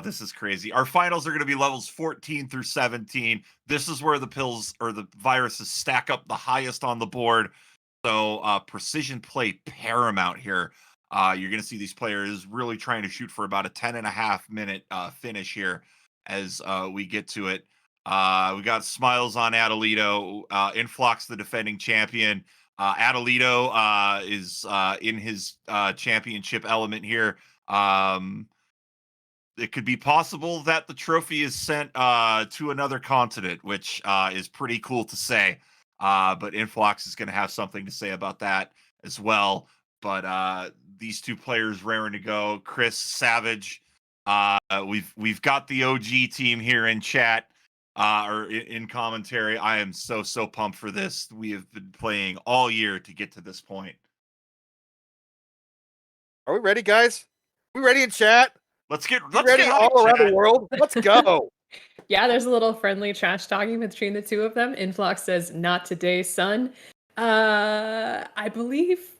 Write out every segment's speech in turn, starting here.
This is crazy. Our finals are going to be levels 14 through 17. This is where the pills or the viruses stack up the highest on the board. So precision play paramount here. You're going to see these players really trying to shoot for about a 10.5 minute finish here as we get to it. We got smiles on Atalito. Inphlox, the defending champion. Atalito is in his championship element here. It could be possible that the trophy is sent to another continent, which is pretty cool to say. But Influx is going to have something to say about that as well. But these two players raring to go. Chris Savage. We've got the OG team here in chat or in commentary. I am so pumped for this. We have been playing all year to get to this point. Are we ready, guys? We ready in chat? Let's ready get all around the world. Let's go. Yeah, there's a little friendly trash talking between the two of them. Influx says, "Not today, son." I believe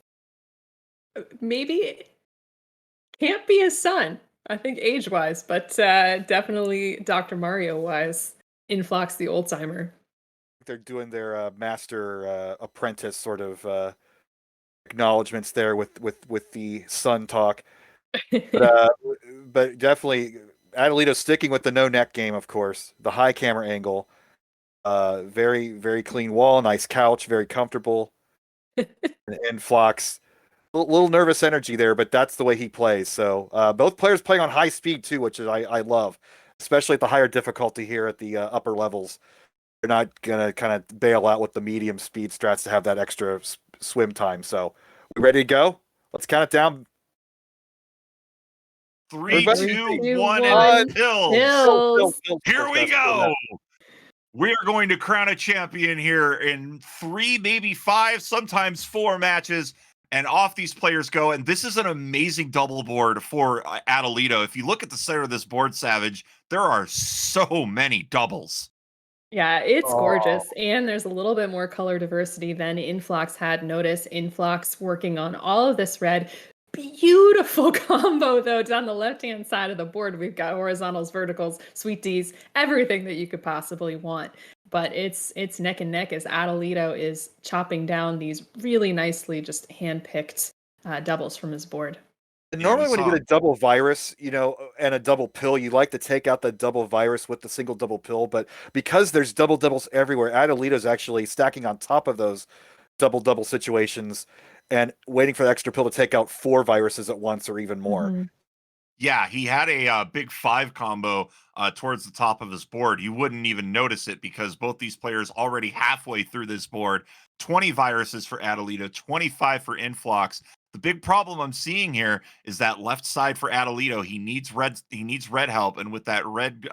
maybe can't be his son. I think age-wise, but definitely Dr. Mario-wise. Influx, the old timer. They're doing their master apprentice sort of acknowledgments there with the son talk. But definitely Atalito sticking with the no neck game, of course. The high camera angle. Very clean wall, nice couch, very comfortable. and Flox, little nervous energy there, but that's the way he plays. So both players playing on high speed too, which I love, especially at the higher difficulty here at the upper levels. They're not gonna kind of bail out with the medium speed strats to have that extra swim time. So we ready to go? Let's count it down. 3, 2, 1, and pills. Here we go. We are going to crown a champion here in 3, maybe 5, sometimes 4 matches. And off these players go. And this is an amazing double board for Atalito. If you look at the center of this board, Savage, there are so many doubles. Yeah, it's gorgeous. And there's a little bit more color diversity than Influx had. Notice Influx working on all of this red. Beautiful combo, though, down the left-hand side of the board. We've got horizontals, verticals, sweet Ds, everything that you could possibly want. But it's neck and neck as Atalito is chopping down these really nicely just hand-picked doubles from his board. Normally when you get a double virus, and a double pill, you like to take out the double virus with the single double pill. But because there's doubles everywhere, Atalito's actually stacking on top of those double situations and waiting for the extra pill to take out 4 viruses at once or even more. Mm-hmm. Yeah, he had a big 5 combo towards the top of his board. You wouldn't even notice it because both these players already halfway through this board. 20 viruses for Atalito, 25 for Influx. The big problem I'm seeing here is that left side for Atalito. He needs red help, and with that red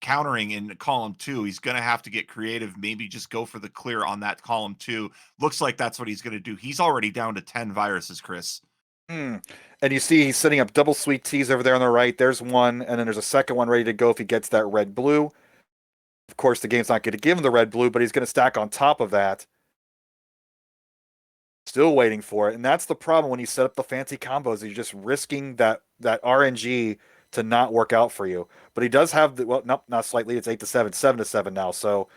countering in column 2, he's going to have to get creative, maybe just go for the clear on that column 2. Looks like that's what he's going to do. He's already down to 10 viruses, Chris. And you see he's setting up double sweet teas over there on the right. There's one, and then there's a second one ready to go if he gets that red-blue. Of course, the game's not going to give him the red-blue, but he's going to stack on top of that. Still waiting for it, and that's the problem when you set up the fancy combos. You're just risking that RNG to not work out for you. But he does have not slightly. It's 8-7, 7-7 now. So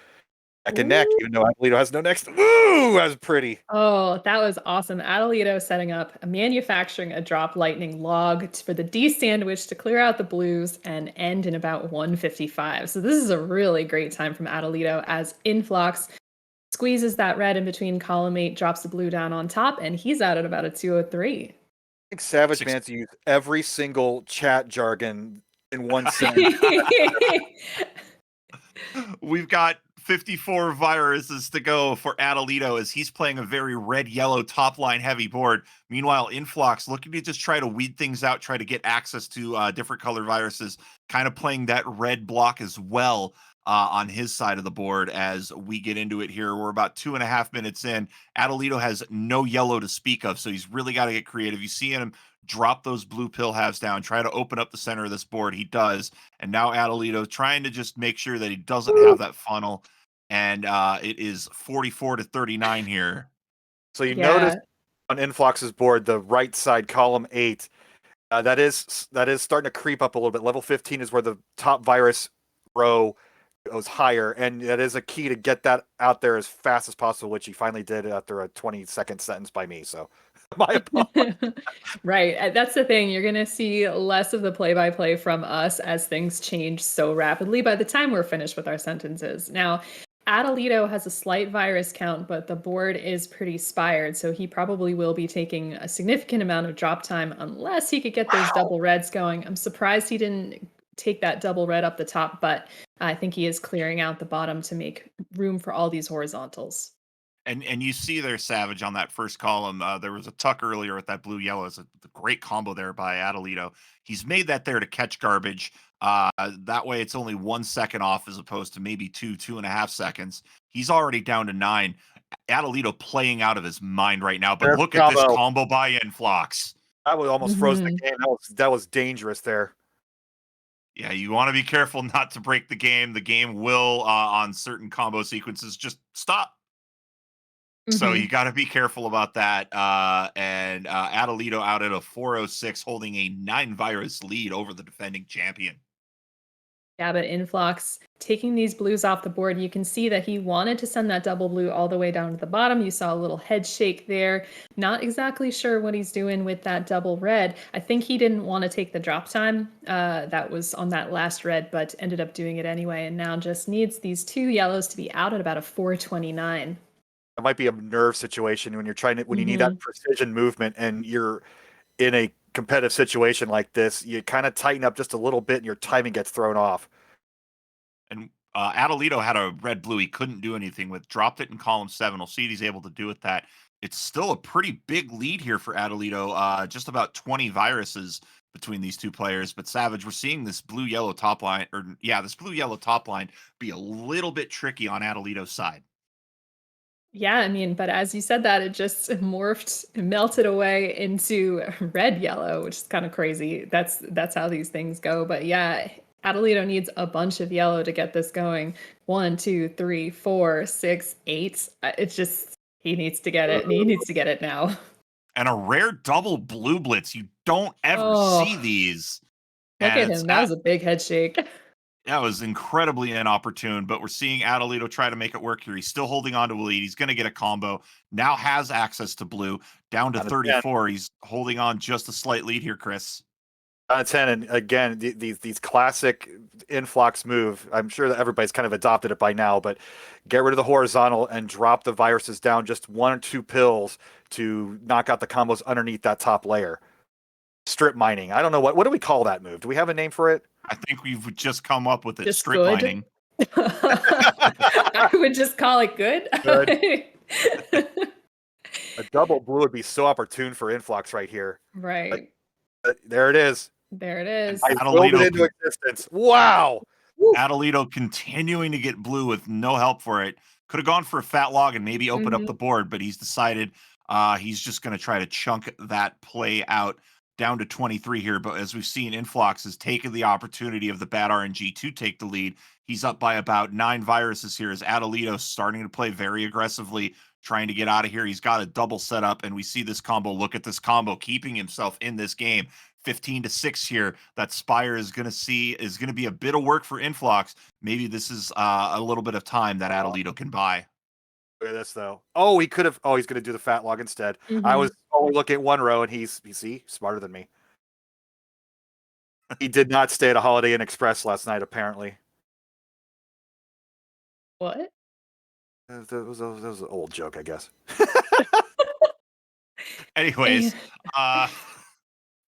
neck and neck, even though Atalito has no next. Ooh, that was pretty. Oh, that was awesome. Atalito setting up, manufacturing a drop lightning log for the D sandwich to clear out the blues and end in about 155. So this is a really great time from Atalito as Influx squeezes that red in between column 8, drops the blue down on top, and he's out at about a 203. I think Savage Man's used every single chat jargon in one sentence. We've got 54 viruses to go for Atalito as he's playing a very red-yellow top-line heavy board. Meanwhile, Influx looking to just try to weed things out, try to get access to different color viruses, kind of playing that red block as well on his side of the board as we get into it here. We're about 2.5 minutes in. Atalito has no yellow to speak of, so he's really got to get creative. You see him drop those blue pill halves down, try to open up the center of this board. He does. And now Atalito trying to just make sure that he doesn't have that funnel. And it is 44-39 here. So you notice on Influx's board, the right side column 8 That is starting to creep up a little bit. Level 15 is where the top virus row goes higher, and that is a key to get that out there as fast as possible, which he finally did after a 20-second sentence by me. So, my apologies. Right. That's the thing. You're going to see less of the play-by-play from us as things change so rapidly by the time we're finished with our sentences. Now, Atalito has a slight virus count, but the board is pretty spired, so he probably will be taking a significant amount of drop time unless he could get those double reds going. I'm surprised he didn't take that double red up the top, but I think he is clearing out the bottom to make room for all these horizontals. And you see there, Savage, on that first column. There was a tuck earlier with that blue yellow. It's a great combo there by Atalito. He's made that there to catch garbage. That way, it's only 1 second off as opposed to maybe 2.5 seconds. He's already down to 9. Atalito playing out of his mind right now. But Perfect look at this combo. combo by Inphlox. That was almost froze the game. That was dangerous there. Yeah, you want to be careful not to break the game. The game will, on certain combo sequences, just stop. So you got to be careful about that. And Atalito out at a 406, holding a 9 virus lead over the defending champion. Yeah, but Inphlox taking these blues off the board, you can see that he wanted to send that double blue all the way down to the bottom. You saw a little head shake there. Not exactly sure what he's doing with that double red. I think he didn't want to take the drop time that was on that last red, but ended up doing it anyway, and now just needs these 2 yellows to be out at about a 429. It might be a nerve situation when you need that precision movement and you're in a competitive situation like this. You kind of tighten up just a little bit and your timing gets thrown off. And Atalito had a red blue he couldn't do anything with. Dropped it in column 7. We'll see what he's able to do with that. It's still a pretty big lead here for Atalito. Just about 20 viruses between these two players. But Savage, we're seeing this blue-yellow top line, this blue-yellow top line be a little bit tricky on Atalito's side. Yeah, I mean, but as you said that, it just melted away into red yellow, which is kind of crazy. That's how these things go. But yeah, Atalito needs a bunch of yellow to get this going. 1, 2, 3, 4, 6, 8. It's just he needs to get it, and he needs to get it now. And a rare double blue blitz. You don't ever see these. Look at him. That was a big head shake. That was incredibly inopportune, but we're seeing Atalito try to make it work here. He's still holding on to a lead. He's going to get a combo. Now has access to blue. Down to 34. He's holding on just a slight lead here, Chris. 10, and again, these classic Inphlox move. I'm sure that everybody's kind of adopted it by now, but get rid of the horizontal and drop the viruses down just 1 or 2 pills to knock out the combos underneath that top layer. Strip mining. I don't know what do we call that move? Do we have a name for it? I think we've just come up with it. Just strip good. mining. I would just call it good. A double blue would be so opportune for Inphlox right here. Right. There it is. There it is. I willed it into existence. Wow. Atalito continuing to get blue with no help for it. Could have gone for a fat log and maybe opened up the board, but he's decided he's just going to try to chunk that play out down to 23 here. But as we've seen, Inphlox has taken the opportunity of the bad RNG to take the lead. He's up by about 9 viruses here as Atalito starting to play very aggressively, trying to get out of here. He's got a double set up, and we see this combo. Look at this combo, keeping himself in this game. 15-6 here. That Spire is going to be a bit of work for Inphlox. Maybe this is a little bit of time that Atalito can buy. Look at this though. Oh, he could have. Oh, he's going to do the fat log instead. I was only looking at 1 row, and he's smarter than me. He did not stay at a Holiday Inn Express last night, apparently. What? That was an old joke, I guess. Anyways,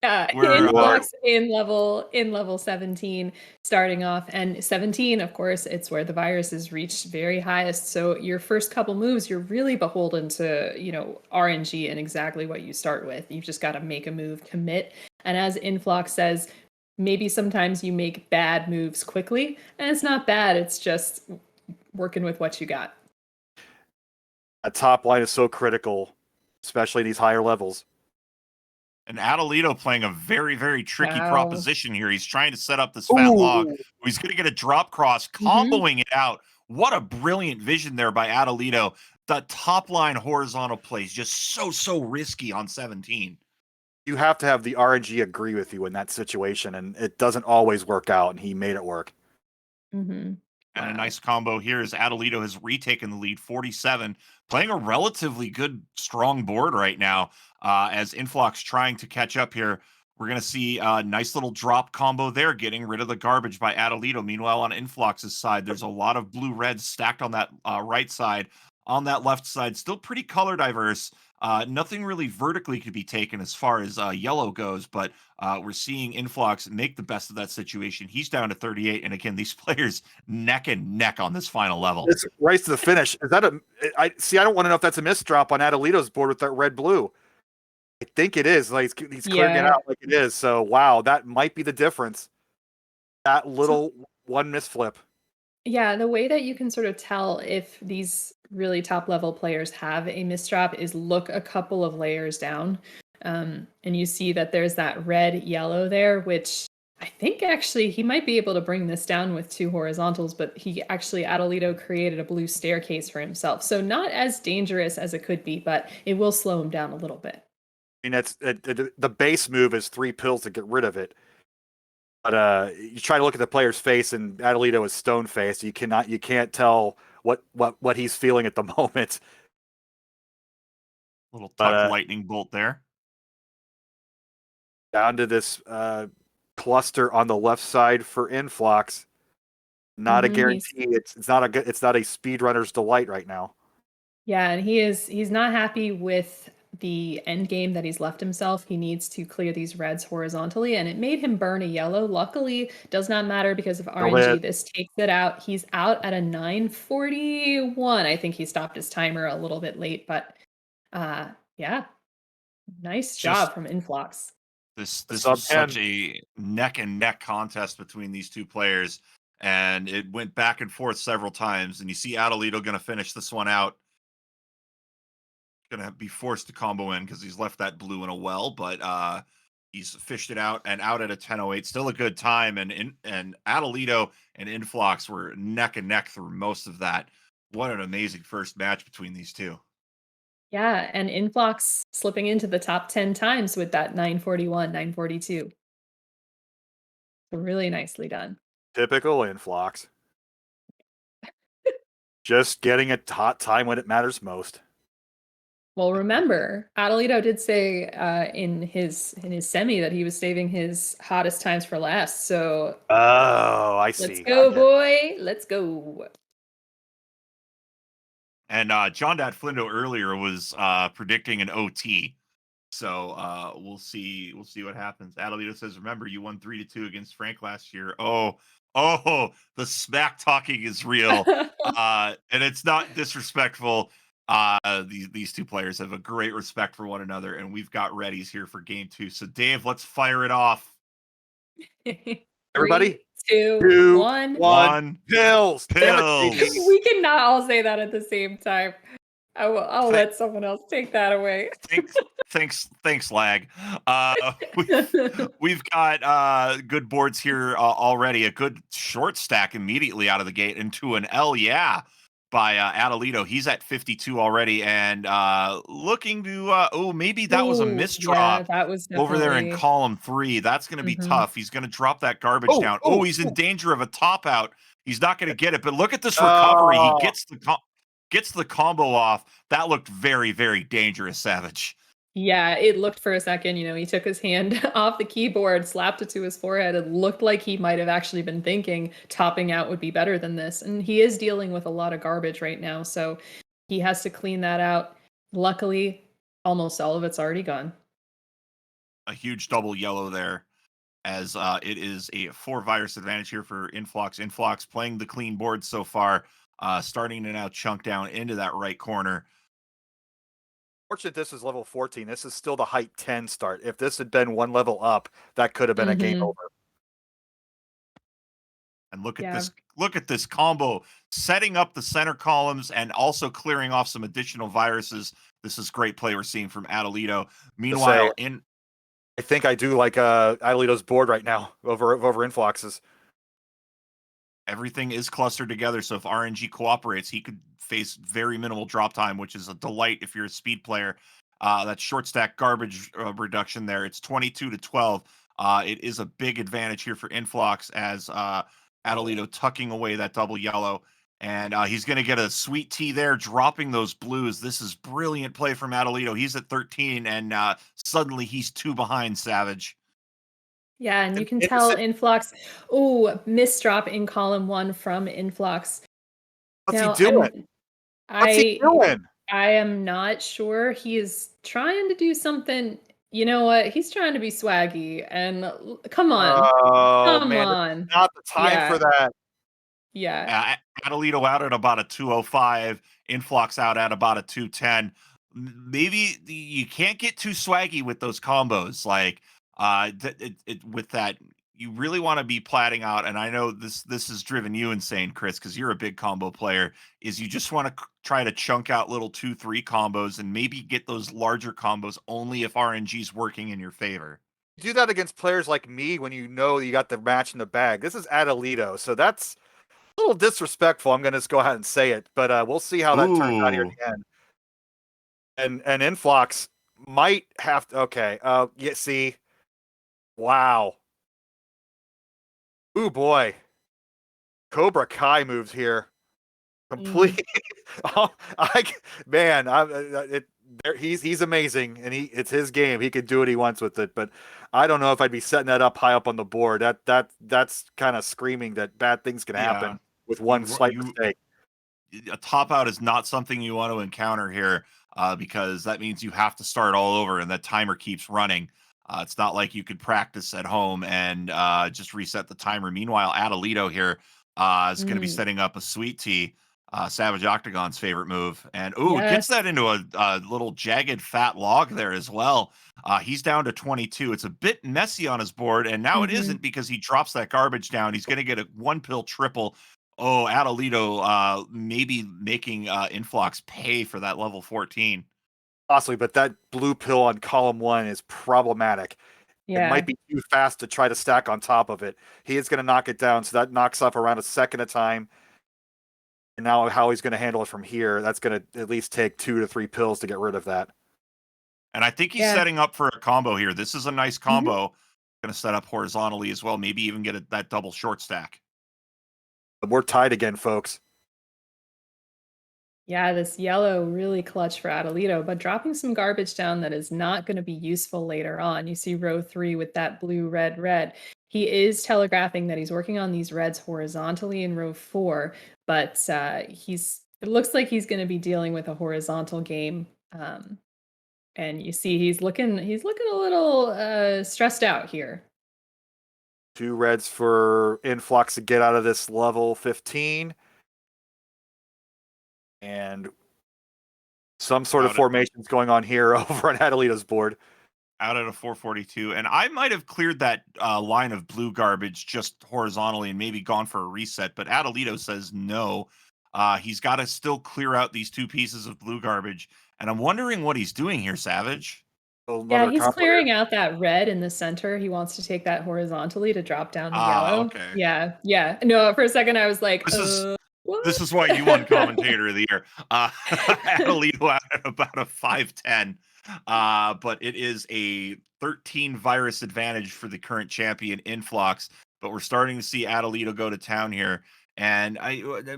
Inphlox in level 17 starting off, and 17, of course, it's where the virus is reached very highest. So your first couple moves, you're really beholden to RNG and exactly what you start with. You've just got to make a move, commit, and as Inphlox says, maybe sometimes you make bad moves quickly, and it's not bad. It's just working with what you got. A top line is so critical, especially in these higher levels. And Atalito playing a very, very tricky proposition here. He's trying to set up this fat log. He's going to get a drop cross, comboing it out. What a brilliant vision there by Atalito. The top line horizontal play is just so risky on 17. you have to have the RNG agree with you in that situation, and it doesn't always work out, and he made it work. Mm-hmm. And a nice combo here as Atalito has retaken the lead, 47, playing a relatively good, strong board right now. As Inphlox trying to catch up here, we're going to see a nice little drop combo there, getting rid of the garbage by Atalito. Meanwhile, on Inflox's side, there's a lot of blue-reds stacked on that right side. On that left side, still pretty color diverse. Nothing really vertically could be taken as far as yellow goes, but we're seeing Inphlox make the best of that situation. He's down to 38, and again, these players neck and neck on this final level. It's race to the finish. Is that I don't want to know if that's a misdrop on Atalito's board with that red-blue. I think it is. Like he's clearing it out like it is. So wow, that might be the difference. That little one misflip. Yeah, the way that you can sort of tell if these really top level players have a misdrop is look a couple of layers down. And you see that there's that red yellow there, which I think actually he might be able to bring this down with 2 horizontals, but Atalito created a blue staircase for himself. So not as dangerous as it could be, but it will slow him down a little bit. I mean, that's the base move is 3 pills to get rid of it. But you try to look at the player's face, and Atalito is stone faced. You can't tell what he's feeling at the moment. Little tuck lightning bolt there. Down to this cluster on the left side for Inphlox. Not a guarantee. It's not a speedrunner's delight right now. Yeah, and he's not happy with the end game that he's left himself. He needs to clear these reds horizontally, and it made him burn a yellow. Luckily, does not matter because of RNG. This takes it out. He's out at a 9:41. I think he stopped his timer a little bit late, but yeah, nice job from Inphlox. This was such a neck and neck contest between these two players, and it went back and forth several times. And you see Atalito going to finish this one out. Going to be forced to combo in because he's left that blue in a well, but he's fished it out and out at a 10:08. Still a good time, and Atalito and Inphlox were neck and neck through most of that. What an amazing first match between these two. Yeah, and Inphlox slipping into the top 10 times with that 9:41, 9:42. Really nicely done. Typical Inphlox. Just getting a hot time when it matters most. Well, remember, Atalito did say in his semi that he was saving his hottest times for last. So, I see. Let's go, boy. Let's go. And John Dad Flindo earlier was predicting an OT. So we'll see what happens. Atalito says, remember, you won 3-2 against Frank last year. Oh, the smack talking is real. And it's not disrespectful. These two players have a great respect for one another, and we've got readies here for game 2. So Dave, let's fire it off. Everybody, 3, 2, 1. One. Pills. We cannot all say that at the same time. I'll let someone else take that away. Thanks, lag. We've got good boards here already. A good short stack immediately out of the gate into an L, by Atalito. He's at 52 already, and looking to maybe that was a misdrop that was over there in column 3. That's going to be tough. He's going to drop that garbage down. He's in danger of a top out. He's not going to get it, but look at this recovery. He gets the combo off. That looked very, very dangerous, Savage. Yeah, it looked for a second, he took his hand off the keyboard, slapped it to his forehead. It looked like he might have actually been thinking topping out would be better than this. And he is dealing with a lot of garbage right now, so he has to clean that out. Luckily, almost all of it's already gone. A huge double yellow there, as it is a 4 virus advantage here for Inphlox. Inphlox playing the clean board so far, starting to now chunk down into that right corner. Fortunate this is level 14. This is still the height 10 start. If this had been one level up, that could have been a game over. And look at this combo, setting up the center columns and also clearing off some additional viruses. This is great play we're seeing from Atalito. Meanwhile, I think I do like Atalito's board right now over Inphlox's. Everything is clustered together, so if RNG cooperates, he could face very minimal drop time, which is a delight if you're a speed player. that short stack garbage reduction there. It's 22-12. It is a big advantage here for Inphlox as Atalito tucking away that double yellow. And he's going to get a sweet tea there, dropping those blues. This is brilliant play from Atalito. He's at 13, and suddenly he's 2 behind Savage. Yeah, and you can And tell Inphlox. Oh, misdrop in column 1 from Inphlox. what's Now, he doing? What's he doing? I am not sure. He is trying to do something. You know what? He's trying to be swaggy. And come on. Oh Come man, this on. is not the time for that. Yeah. Atalito out at about a 205, Inphlox out at about a 210. Maybe you can't get too swaggy with those combos. Like with that, you really want to be platting out. And I know this has driven you insane, Chris, because you're a big combo player. Is you just want to try to chunk out little 2-3 combos and maybe get those larger combos only if RNG is working in your favor. Do that against players like me when you know you got the match in the bag. This is Atalito, so that's a little disrespectful. I'm going to just go ahead and say it, but we'll see how that turns out here at Ooh. the end. And Inphlox might have to. Okay. Yeah. See. Wow. Ooh boy. Cobra Kai moves here. Complete. Oh, man. He's amazing, and it's his game. He can do what he wants with it. But I don't know if I'd be setting that up high up on the board. That's kind of screaming that bad things can happen with one slight mistake. A top out is not something you want to encounter here because that means you have to start all over and that timer keeps running. It's not like you could practice at home and just reset the timer. Meanwhile, Atalito here is going to be setting up a sweet tea, Savage Octagon's favorite move. And it gets that into a little jagged fat log there as well. He's down to 22. It's a bit messy on his board, and now it isn't because he drops that garbage down. He's going to get a 1-pill triple. Oh, Atalito maybe making Inphlox pay for that level 14. Possibly, but that blue pill on column 1 is problematic. Yeah. It might be too fast to try to stack on top of it. He is going to knock it down, so that knocks off around a second of time. And now how he's going to handle it from here, that's going to at least take 2 to 3 pills to get rid of that. And I think he's setting up for a combo here. This is a nice combo. Going to set up horizontally as well, maybe even get that double short stack. But we're tied again, folks. Yeah, this yellow really clutch for Atalito, but dropping some garbage down that is not going to be useful later on. You see row 3 with that blue, red, red. He is telegraphing that he's working on these reds horizontally in row 4, but it looks like he's going to be dealing with a horizontal game. And you see he's looking a little stressed out here. 2 reds for Inphlox to get out of this level 15. And some sort of formations going on here over on Atalito's board. Out at a 442. And I might have cleared that line of blue garbage just horizontally and maybe gone for a reset, but Atalito says no. He's got to still clear out these 2 pieces of blue garbage. And I'm wondering what he's doing here, Savage. Yeah, he's clearing out that red in the center. He wants to take that horizontally to drop down the yellow. Okay. Yeah. No, for a second I was like, This is why you won Commentator of the Year. Atalito out at about a 5'10". But it is a 13 virus advantage for the current champion Inphlox. But we're starting to see Atalito go to town here. And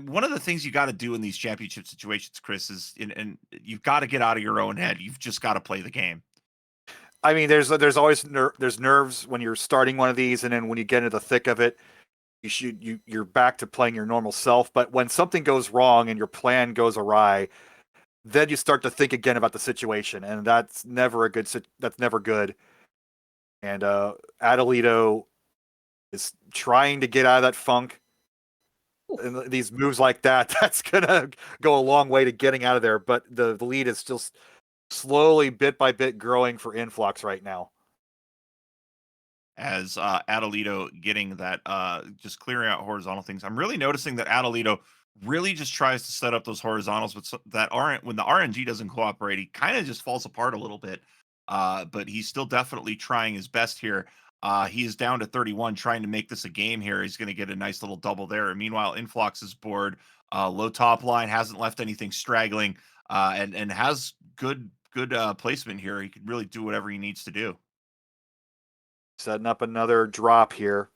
one of the things you got to do in these championship situations, Chris, is and you've got to get out of your own head. You've just got to play the game. I mean, there's always there's nerves when you're starting one of these, and then when you get into the thick of it, you're back to playing your normal self. But when something goes wrong and your plan goes awry, then you start to think again about the situation, and that's never good. And Atalito is trying to get out of that funk. And these moves like that's gonna go a long way to getting out of there. But the lead is still slowly, bit by bit, growing for Inphlox right now. As Atalito getting that, just clearing out horizontal things. I'm really noticing that Atalito really just tries to set up those horizontals, but that aren't, when the RNG doesn't cooperate, he kind of just falls apart a little bit. But he's still definitely trying his best here. He is down to 31, trying to make this a game here. He's going to get a nice little double there. Meanwhile, Inphlox's board, low top line, hasn't left anything straggling, and has good placement here. He could really do whatever he needs to do. Setting up another drop here.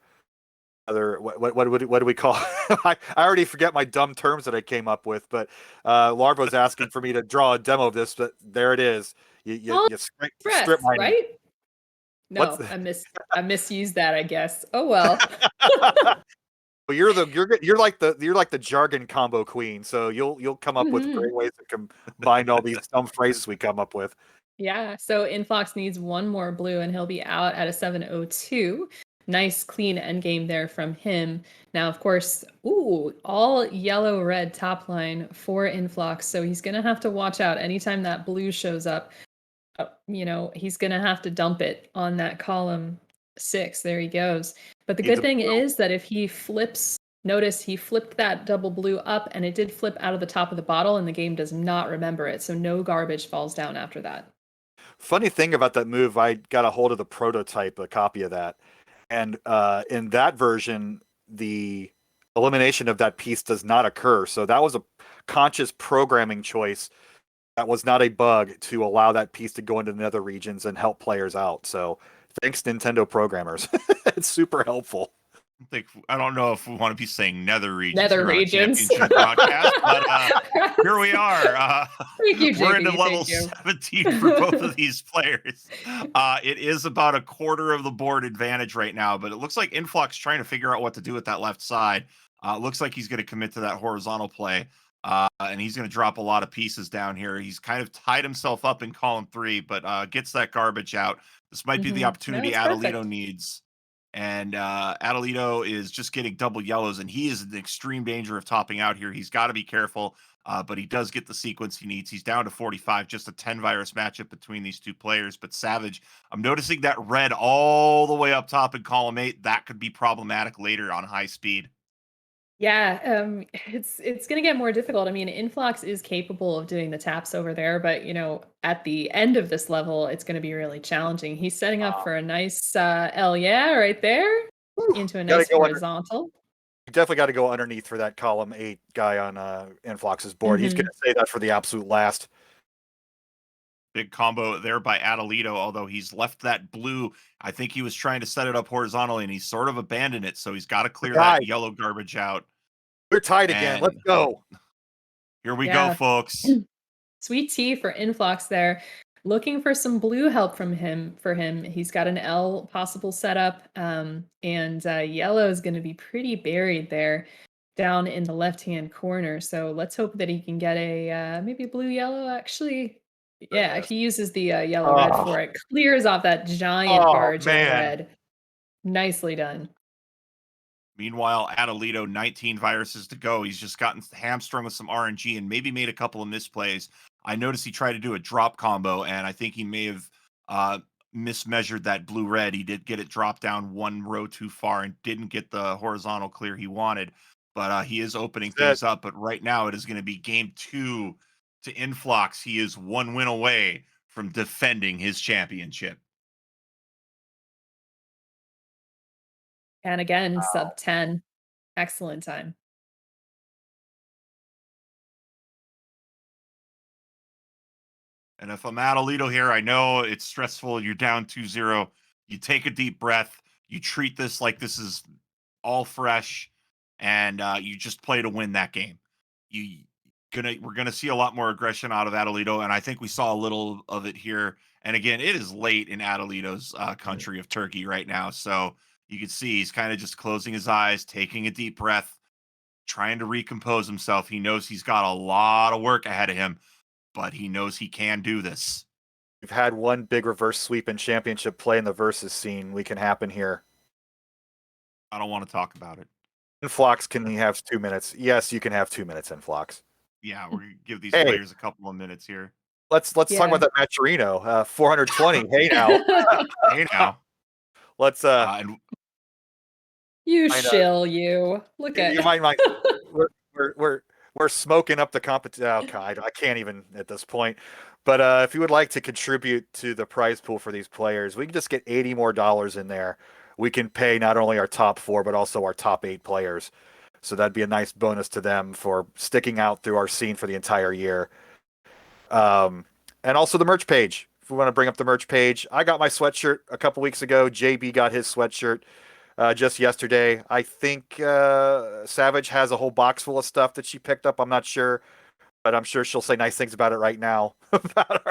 What do we call it? I already forget my dumb terms that I came up with, but Larvo's asking for me to draw a demo of this, but there it is. You strip mining. Right? No, I misused that, I guess. Oh well. Well, you're like the jargon combo queen, so you'll come up with great ways to combine all these dumb phrases we come up with. Yeah, so Inphlox needs one more blue and he'll be out at a 702. Nice clean endgame there from him. Now, of course, all yellow-red top line for Inphlox, so he's going to have to watch out anytime that blue shows up. He's going to have to dump it on that column 6. There he goes. But the good thing is that if he flips, notice he flipped that double blue up and it did flip out of the top of the bottle and the game does not remember it. So no garbage falls down after that. Funny thing about that move, I got a hold of the prototype, a copy of that. And in that version, the elimination of that piece does not occur. So that was a conscious programming choice. That was not a bug to allow that piece to go into the nether regions and help players out. So thanks, Nintendo programmers. It's super helpful. I don't know if we want to be saying nether regions. Nether regions. Broadcast, but here we are. Thank you, JP. We're into level 17 for both of these players. It is about a quarter of the board advantage right now, but it looks like Inphlox trying to figure out what to do with that left side. It looks like he's going to commit to that horizontal play, and he's going to drop a lot of pieces down here. He's kind of tied himself up in column 3, but gets that garbage out. This might be the opportunity Atalito needs. And Atalito is just getting double yellows, and he is in extreme danger of topping out here. He's got to be careful, but he does get the sequence he needs. He's down to 45, just a 10 virus matchup between these two players. But Savage, I'm noticing that red all the way up top in column 8. That could be problematic later on high speed. Yeah, it's going to get more difficult. I mean, Inphlox is capable of doing the taps over there, but at the end of this level, it's going to be really challenging. He's setting up for a nice right there into a nice horizontal. You definitely got to go underneath for that column 8 guy on Inphlox's board. He's going to say that for the absolute last. Big combo there by Atalito, although he's left that blue. I think he was trying to set it up horizontally, and he's sort of abandoned it, so he's got to clear that yellow garbage out. We're tied again. Let's go. Here we go, folks. Sweet tea for Inphlox there. Looking for some blue help from him. He's got an L possible setup, and yellow is going to be pretty buried there down in the left-hand corner. So let's hope that he can get a maybe blue-yellow, actually. Yeah, he uses the yellow-red for it. Clears off that giant barge of red. Nicely done. Meanwhile, Atalito, 19 viruses to go. He's just gotten hamstrung with some RNG and maybe made a couple of misplays. I noticed he tried to do a drop combo, and I think he may have mismeasured that blue-red. He did get it dropped down one row too far and didn't get the horizontal clear he wanted. But he is opening things up. But right now, it is going to be game 2 to Inphlox. He is 1 win away from defending his championship. And again, sub 10. Excellent time. And if I'm Atalito here, I know it's stressful. You're down 2-0. You take a deep breath. You treat this like this is all fresh, and you just play to win that game. We're gonna see a lot more aggression out of Atalito, and I think we saw a little of it here. And again, it is late in Atalito's country of Turkey right now, so you can see he's kind of just closing his eyes, taking a deep breath, trying to recompose himself. He knows he's got a lot of work ahead of him, but he knows he can do this. We've had one big reverse sweep in championship play in the versus scene. We can happen here. I don't want to talk about it. Inphlox, can he have 2 minutes? Yes, you can have 2 minutes, Inphlox. Yeah, we're gonna give these players a couple of minutes here. Let's talk about that Maturino. 420. Hey now. Hey now. Let's you shill you. Look at you. Might we're smoking up the competition. Oh, God, I can't even at this point. But if you would like to contribute to the prize pool for these players, we can just get $80 more in there. We can pay not only our top 4, but also our top 8 players. So that'd be a nice bonus to them for sticking out through our scene for the entire year. And also the merch page. If we want to bring up the merch page, I got my sweatshirt a couple weeks ago. JB got his sweatshirt just yesterday. I think Savage has a whole box full of stuff that she picked up. I'm not sure, but I'm sure she'll say nice things about it right now about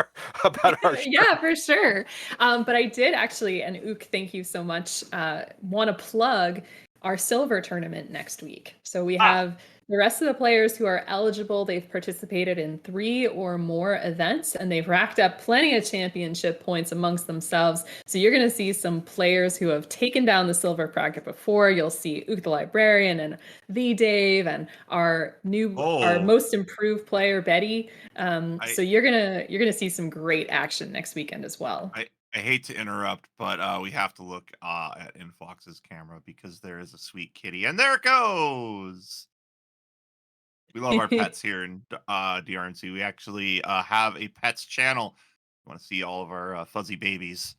our shirt. Yeah, for sure. But I did actually, and Ook, thank you so much, want to plug our silver tournament next week. So we have the rest of the players who are eligible. They've participated in 3 or more events, and they've racked up plenty of championship points amongst themselves. So you're going to see some players who have taken down the silver bracket before. You'll see Ook the Librarian and the Dave and our most improved player Betty. So you're gonna see some great action next weekend as well. I hate to interrupt, but we have to look at Inphlox's camera because there is a sweet kitty, and there it goes. We love our pets here in DrMC. We actually have a pets channel. You want to see all of our fuzzy babies?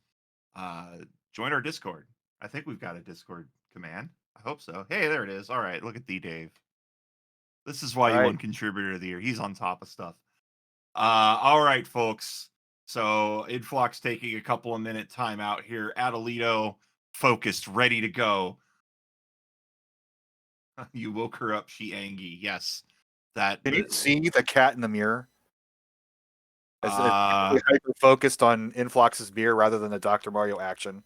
Join our Discord. I think we've got a Discord command. I hope so. Hey, there it is. All right, look at the Dave. This is why you won Contributor of the Year. He's on top of stuff. All right, folks. So Inphlox taking a couple of minute time out here. Atalito focused, ready to go. You woke her up, she angry. Yes. Can you see the cat in the mirror? As hyper focused on Inphlox's beer rather than the Dr. Mario action.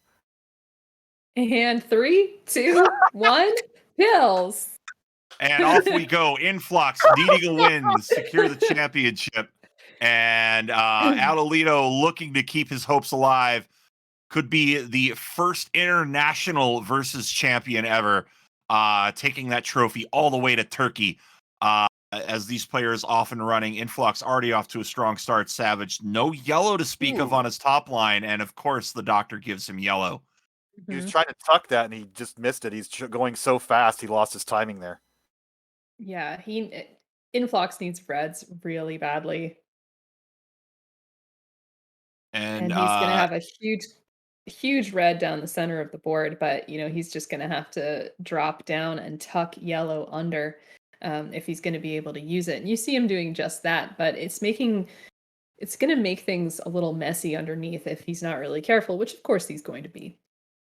And 3, 2, 1, pills. And off we go. Inphlox needing a win to secure the championship. And Atalito looking to keep his hopes alive. Could be the first international versus champion ever, taking that trophy all the way to Turkey. As these players off and running, Inphlox already off to a strong start. Savage, no yellow to speak of on his top line. And of course, the doctor gives him yellow. He was trying to tuck that and he just missed it. He's going so fast, he lost his timing there. Yeah, Inphlox needs reds really badly. And he's going to have a huge red down the center of the board, but he's just going to have to drop down and tuck yellow under if he's going to be able to use it. And you see him doing just that, but it's going to make things a little messy underneath if he's not really careful, which of course he's going to be.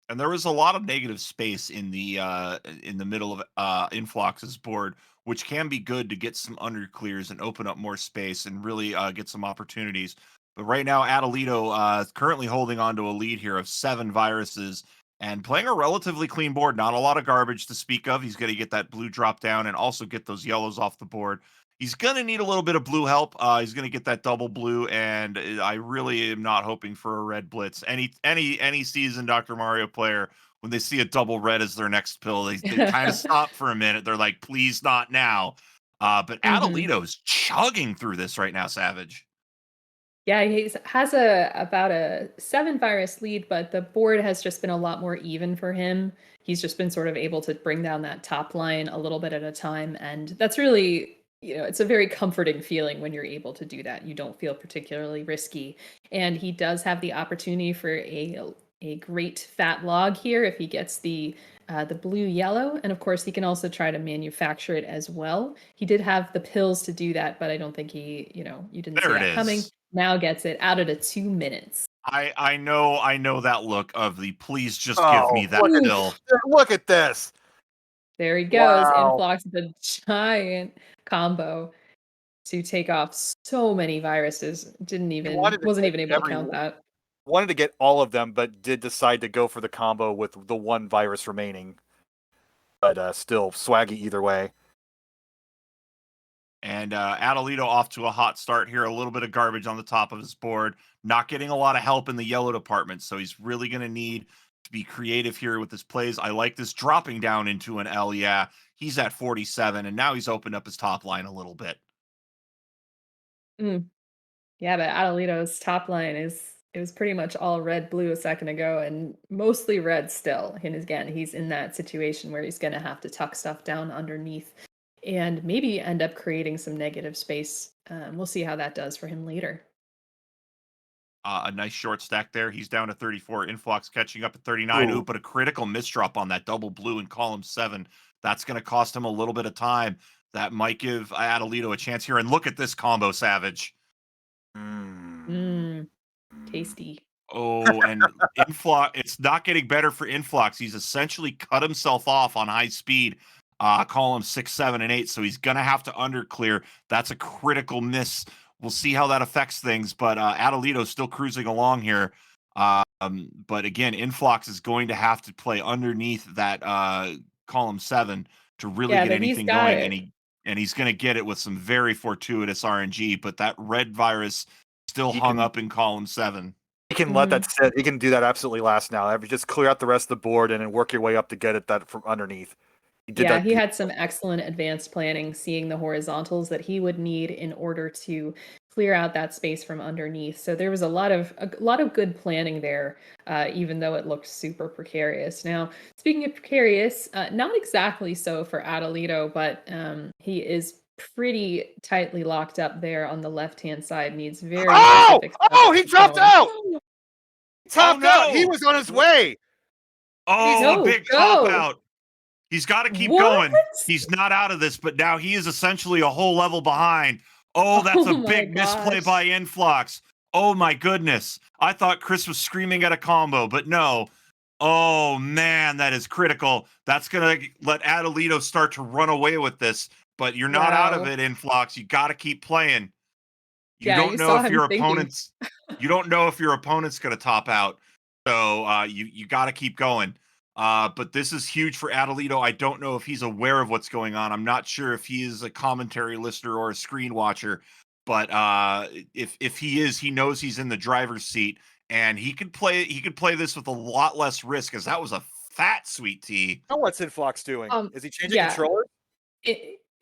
And there was a lot of negative space in the middle of Inphlox's board, which can be good to get some under clears and open up more space and really get some opportunities. But right now, Atalito is currently holding on to a lead here of 7 viruses and playing a relatively clean board. Not a lot of garbage to speak of. He's going to get that blue drop down and also get those yellows off the board. He's going to need a little bit of blue help. He's going to get that double blue, and I really am not hoping for a red blitz. Any seasoned Dr. Mario player, when they see a double red as their next pill, they kind of stop for a minute. They're like, please not now. But Atalito's chugging through this right now, Savage. Yeah, he has about a 7 virus lead, but the board has just been a lot more even for him. He's just been sort of able to bring down that top line a little bit at a time, and that's really, it's a very comforting feeling when you're able to do that. You don't feel particularly risky, and he does have the opportunity for a great fat log here if he gets the blue yellow, and of course he can also try to manufacture it as well. He did have the pills to do that, but I don't think you didn't see that coming. Now gets it out of 2 minutes. I know that look of the please just give me that pill. Look at this. There he goes. Wow. Inphlox the giant combo to take off so many viruses. Wasn't even able to count that. Wanted to get all of them, but did decide to go for the combo with the 1 virus remaining. But still swaggy either way. And Atalito off to a hot start here. A little bit of garbage on the top of his board. Not getting a lot of help in the yellow department. So he's really going to need to be creative here with his plays. I like this dropping down into an L. Yeah, he's at 47. And now he's opened up his top line a little bit. Yeah, but Atalito's top line it was pretty much all red-blue a second ago and mostly red still. And again, he's in that situation where he's going to have to tuck stuff down underneath and maybe end up creating some negative space. We'll see how that does for him later. A nice short stack there. He's down to 34. Inphlox catching up at 39. Ooh, but a critical misdrop on that double blue in column 7. That's going to cost him a little bit of time. That might give Atalito a chance here. And look at this combo, Savage. Tasty. Oh, and Inflox, it's not getting better for Inflox. He's essentially cut himself off on high speed, column 6, 7, and 8. So he's going to have to underclear. That's a critical miss. We'll see how that affects things, but Atalito's still cruising along here. But again, Inflox is going to have to play underneath that column 7 to really Yeah, get but he's anything got going, it. and he's going to get it with some very fortuitous RNG. But that red virus still He hung can up in column 7. he can let that sit. He can do that absolutely last now. If you just clear out the rest of the board and then work your way up to get it that from underneath. He did Yeah, that he had beautifully. some excellent advanced planning, seeing the horizontals that he would need in order to clear out that space from underneath. So there was a lot of good planning there, even though it looked super precarious. Now, speaking of precarious, not exactly so for Atalito, but he is pretty tightly locked up there on the left-hand side. Needs very Oh! specific stuff Oh, to he keep dropped going. out. He Oh topped out. He no! was on his way. Oh, a No, big top go. out. He's got to keep What? going. He's not out of this, but now he is essentially a whole level behind. Oh, that's a Oh my big misplay by gosh. Inflox. Oh my goodness. I thought Chris was screaming at a combo, but no. Oh man, that is critical. That's going to let Atalito start to run away with this, but you're not out of Wow. it, Inflox. You got to keep playing. You Yeah, don't you know saw if him your thinking. opponent's you don't know if your opponent's going to top out. So you got to keep going. But this is huge for Atalito. I don't know if he's aware of what's going on. I'm not sure if he is a commentary listener or a screen watcher. But if he is, he knows he's in the driver's seat, and he could play. He could play this with a lot less risk, because that was a fat sweet tea. Now what's Influx doing? Is he changing Yeah. controller?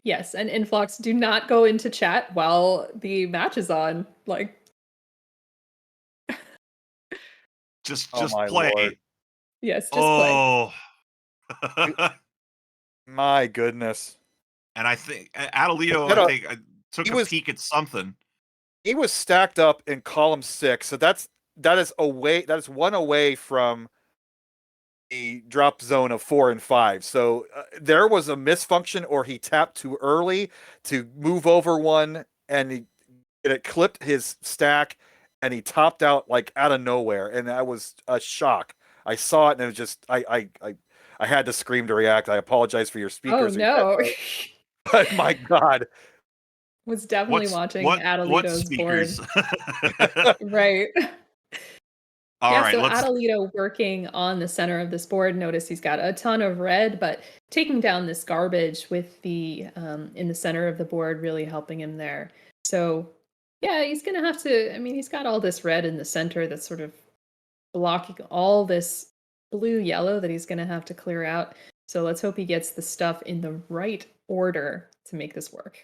Yes, and Influx, do not go into chat while the match is on. Like, Oh Just my lord. play. yes, just play. Oh. My goodness. And I think Atalito, That, I think, took he a was peek at something. he was stacked up in column 6. So that is one away from the drop zone of 4 and 5. So there was a misfunction, or he tapped too early to move over one, and it clipped his stack, and he topped out like out of nowhere, and that was a shock. I saw it, and it was just I had to scream to react. I apologize for your Oh speakers or your no. headphones, but my God. Was definitely watching What Atalito's board. speakers? Right. All Yeah, right, so let's Atalito working on the center of this board. Notice he's got a ton of red, but taking down this garbage with the in the center of the board, really helping him there. So yeah, he's gonna have to. I mean, he's got all this red in the center that's sort of blocking all this blue yellow that he's gonna have to clear out. So let's hope he gets the stuff in the right order to make this work.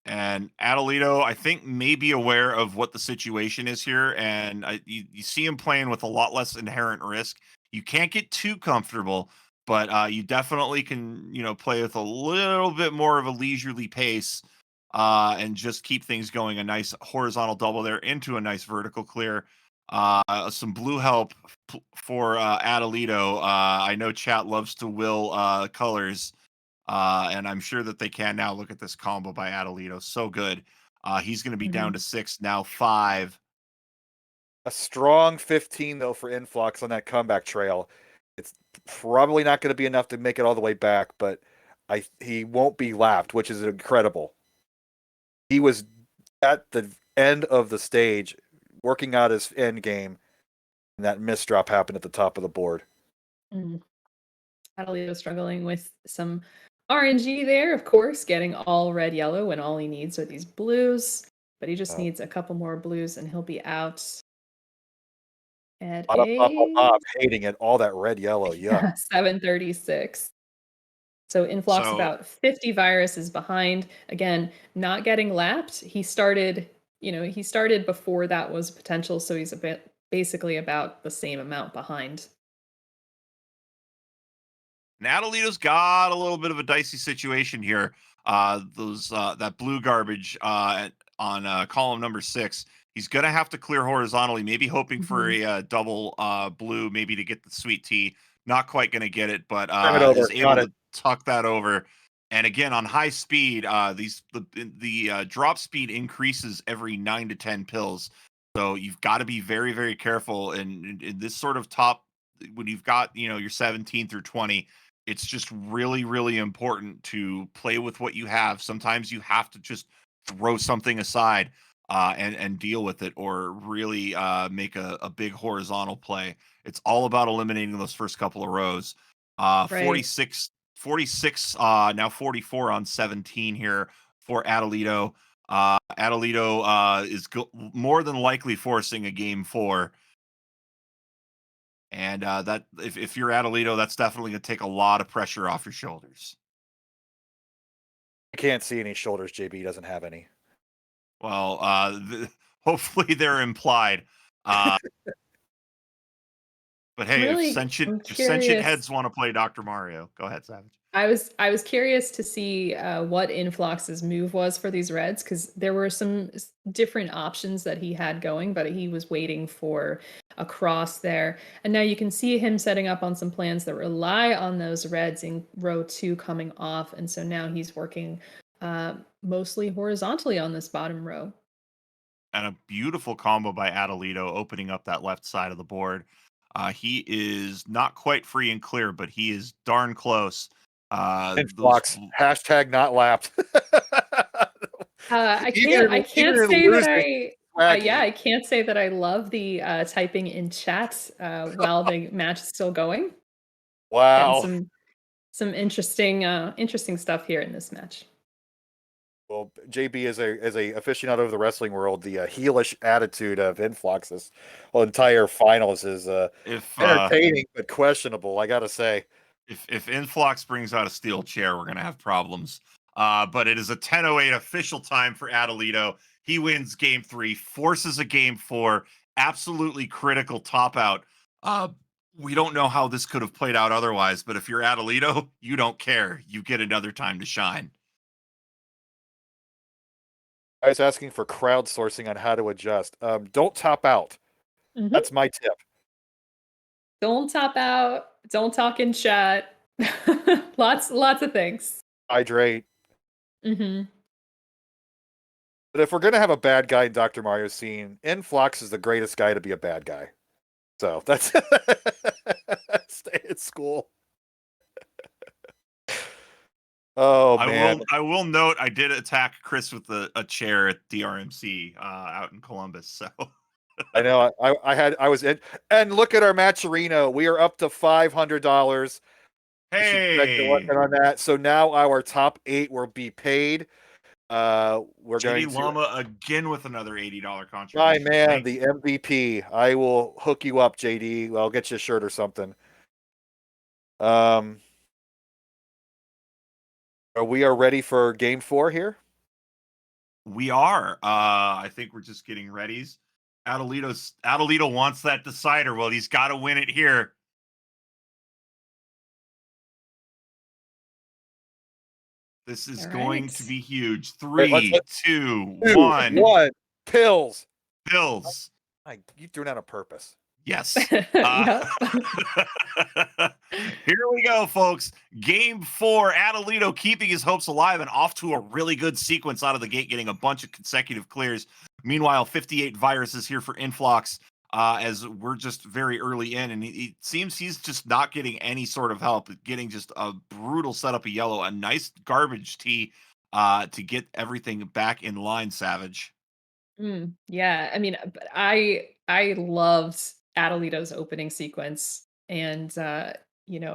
and Atalito, I think, may be aware of what the situation is here, and you see him playing with a lot less inherent risk. You can't get too comfortable, but you definitely can, play with a little bit more of a leisurely pace, and just keep things going. A nice horizontal double there into a nice vertical clear. Some blue help for Atalito. I know chat loves to will colors. And I'm sure that they can now. Look at this combo by Atalito. So good. He's going to be down to 6, now 5. A strong 15 though for Influx on that comeback trail. It's probably not going to be enough to make it all the way back, but he won't be lapped, which is incredible. He was at the end of the stage working out his end game, and that misdrop happened at the top of the board. Atalito struggling with some RNG there, of course, getting all red yellow when all he needs are these blues. But he just needs a couple more blues and he'll be out at Hating it, all that red yellow. Yeah. 736. So Influx So about 50 viruses behind. Again, not getting lapped. He started before that was potential, so he's basically about the same amount behind. Natalito's got a little bit of a dicey situation here. That blue garbage on column number 6. He's gonna have to clear horizontally, maybe hoping for a double blue, maybe to get the sweet tea. Not quite gonna get it, but Turn it over. is able Got it. to tuck that over. And again, on high speed, the drop speed increases every 9 to 10 pills. So you've got to be very, very careful. And in this sort of top, when you've got, your 17 through 20, it's just really, really important to play with what you have. Sometimes you have to just throw something aside and deal with it, or really make a big horizontal play. It's all about eliminating those first couple of rows. Right. 46, now 44 on 17 here for Atalito. Atalito is more than likely forcing a game 4. And that if you're Atalito, that's definitely going to take a lot of pressure off your shoulders. I can't see any shoulders. JB doesn't have any. Well, hopefully they're implied. But hey, I'm if sentient curious. heads want to play Dr. Mario, go ahead, Savage. I was curious to see what Inflox's move was for these reds, because there were some different options that he had going, but he was waiting for a cross there. And now you can see him setting up on some plans that rely on those reds in row 2 coming off. And so now he's working mostly horizontally on this bottom row. And a beautiful combo by Atalito opening up that left side of the board. He is not quite free and clear, but he is darn close. Inphlox, hashtag not lapped. I Even can't in say that losing, yeah, I can't say that I love the typing in chat while the match is still going. Getting wow. some interesting stuff here in this match. Well, JB is a aficionado of the wrestling world. The heelish attitude of Inphlox this entire finals is If entertaining but questionable. I gotta say. if Influx brings out a steel chair, we're gonna have problems. But it is a 10:08 official time for Atalito. He wins game 3, forces a game 4, absolutely critical top out. We don't know how this could have played out otherwise, but if you're Atalito, you don't care. You get another time to shine. I was asking for crowdsourcing on how to adjust. Don't top out. Mhm. That's my tip. Don't top out. Don't talk in chat. Lots of things. Hydrate. Hmm. But if we're gonna have a bad guy in Dr. Mario scene, Influx is the greatest guy to be a bad guy. So that's stay at school. Oh man. I will note I did attack Chris with a chair at DrMC out in Columbus. So I know I was in, and look at our matcherino. We are up to $500. You should check the hey, working on that. So now our top 8 will be paid. We're JD going to Llama again with another $80 my contribution. man, the MVP. I will hook you up, JD. I'll get you a shirt or something. We are ready for game 4 here. We are. I think we're just getting readies. Atalito wants that decider. Well, he's got to win it here. This is going to be huge. 3, 2, 1. 1. Pills. Pills. You threw it out on purpose. Yes. Yep. Here we go, folks. Game 4. Atalito keeping his hopes alive and off to a really good sequence out of the gate, getting a bunch of consecutive clears. Meanwhile, 58 viruses here for Inphlox, as we're just very early in, and it seems he's just not getting any sort of help, getting just a brutal setup of yellow, a nice garbage tee to get everything back in line, Savage. Yeah, I mean, but I loved Adelito's opening sequence, and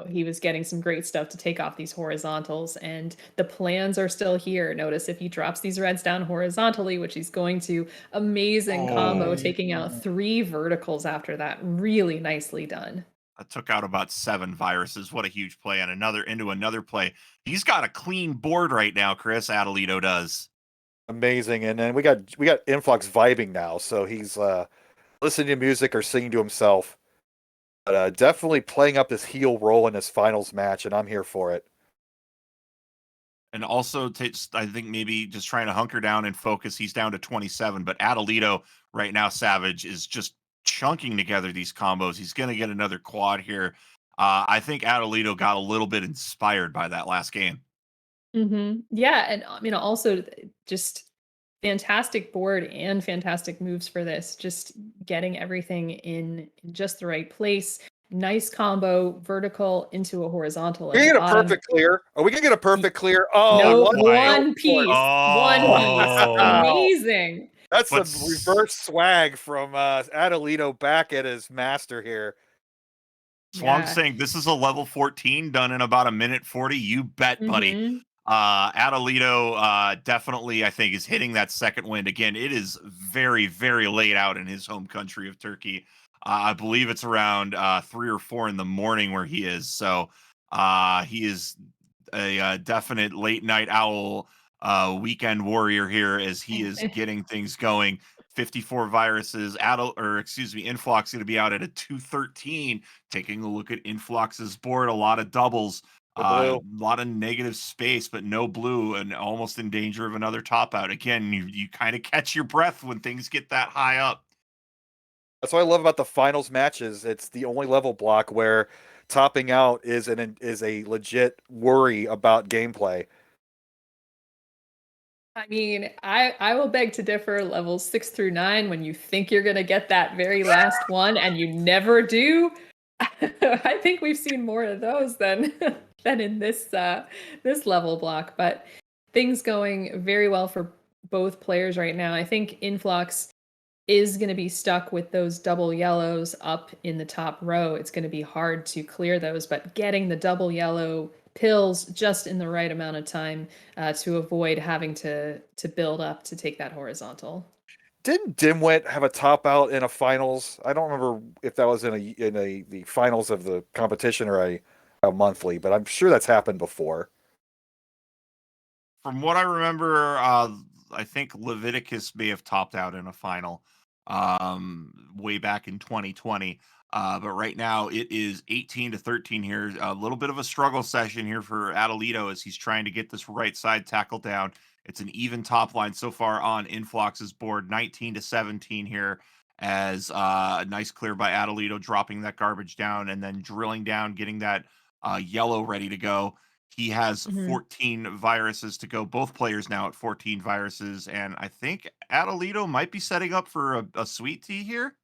he was getting some great stuff to take off these horizontals, and the plans are still here. Notice if he drops these reds down horizontally, which he's going to, amazing combo, taking out 3 verticals after that. Really nicely done. I took out about 7 viruses. What a huge play, and another play. He's got a clean board right now, Chris. Atalito does. Amazing. And then we got Influx vibing now, so he's listening to music or singing to himself. But definitely playing up this heel role in this finals match, and I'm here for it. And also, I think maybe just trying to hunker down and focus. He's down to 27, but Atalito right now, Savage, is just chunking together these combos. He's going to get another quad here. I think Atalito got a little bit inspired by that last game. Yeah, and also just fantastic board and fantastic moves for this. Just getting everything in just the right place. Nice combo, vertical into a horizontal We at the get a bottom. perfect clear. Are we gonna get a perfect clear? Oh, No, quite. one piece. One piece. Oh. Amazing. That's But some reverse swag from Atalito back at his master here. Swang's Yeah. saying this is a level 14 done in about a minute 40. You bet, buddy. Mhm. Atalito definitely, I think, is hitting that second wind. Again, it is very, very late out in his home country of Turkey. I believe it's around 3 or 4 in the morning where he is. So he is a definite late night owl weekend warrior here as he is getting things going. 54 viruses, Influx going to be out at a 213. Taking a look at Influx's board, a lot of doubles. The A blue. lot of negative space, but no blue, and almost in danger of another top out. Again, you kind of catch your breath when things get that high up. That's what I love about the finals matches. It's the only level block where topping out is a legit worry about gameplay. I mean, I will beg to differ. Levels 6 through 9, when you think you're gonna get that very last one and you never do. I think we've seen more of those than than in this level block. But things going very well for both players right now. I think Influx is going to be stuck with those double yellows up in the top row. It's going to be hard to clear those, but getting the double yellow pills just in the right amount of time to avoid having to build up to take that horizontal. Didn't Dimwit have a top out in a finals? I don't remember if that was in the finals of the competition or a monthly, but I'm sure that's happened before. From what I remember, I think Leviticus may have topped out in a final way back in 2020. But right now it is 18-13 here. A little bit of a struggle session here for Atalito as he's trying to get this right side tackle down. It's an even top line so far on Influx's board, 19-17 here. As a nice clear by Atalito, dropping that garbage down and then drilling down, getting that yellow ready to go. He has Mhm. 14 viruses to go. Both players now at 14 viruses, and I think Atalito might be setting up for a sweet tea here.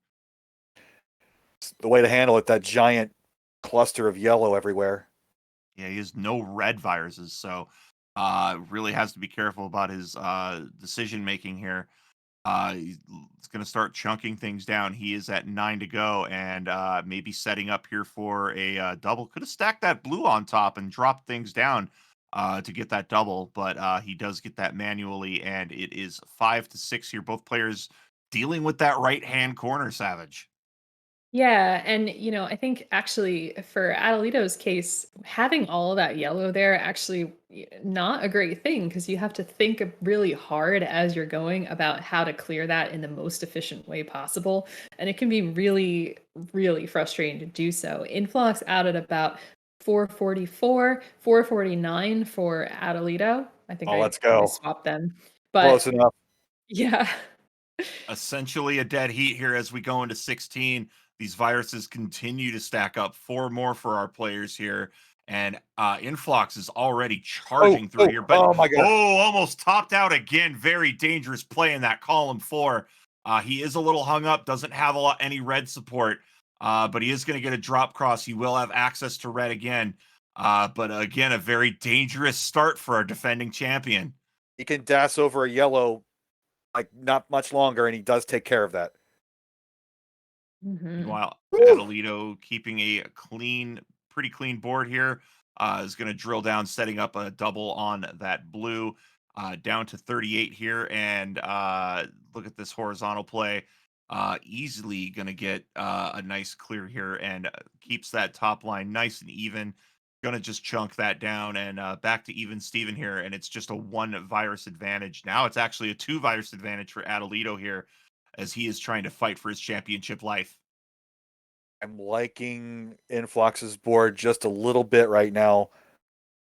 The way to handle it, that giant cluster of yellow everywhere. Yeah, he has no red viruses, so really has to be careful about his decision making here. He's going to start chunking things down. He is at 9 to go, and maybe setting up here for a double. Could have stacked that blue on top and dropped things down to get that double, but he does get that manually, and it is 5-6 here. Both players dealing with that right hand corner, Savage. Yeah, and I think actually for Adelito's case, having all of that yellow there actually not a great thing because you have to think really hard as you're going about how to clear that in the most efficient way possible, and it can be really, really frustrating to do so. Influx out at about 444, 449 for Adelito. I think Oh, I let's go. swapped them, Close but enough. yeah. Essentially a dead heat here as we go into 16. These viruses continue to stack up. 4 more for our players here. And Influx is already charging through here, but oh my god. almost topped out again. Very dangerous play in that column 4. He is a little hung up, doesn't have any red support, but he is going to get a drop cross. He will have access to red again. But again, a very dangerous start for our defending champion. He can dash over a yellow like not much longer, and he does take care of that. Mhm. Meanwhile, Woo! Atalito keeping a pretty clean board here, is going to drill down, setting up a double on that blue, down to 38 here. And look at this horizontal play. Easily going to get a nice clear here and keeps that top line nice and even. Going to just chunk that down and back to even Steven here. And it's just a 1 virus advantage. Now it's actually a 2 virus advantage for Atalito here as he is trying to fight for his championship life. I'm liking Influx's board just a little bit right now,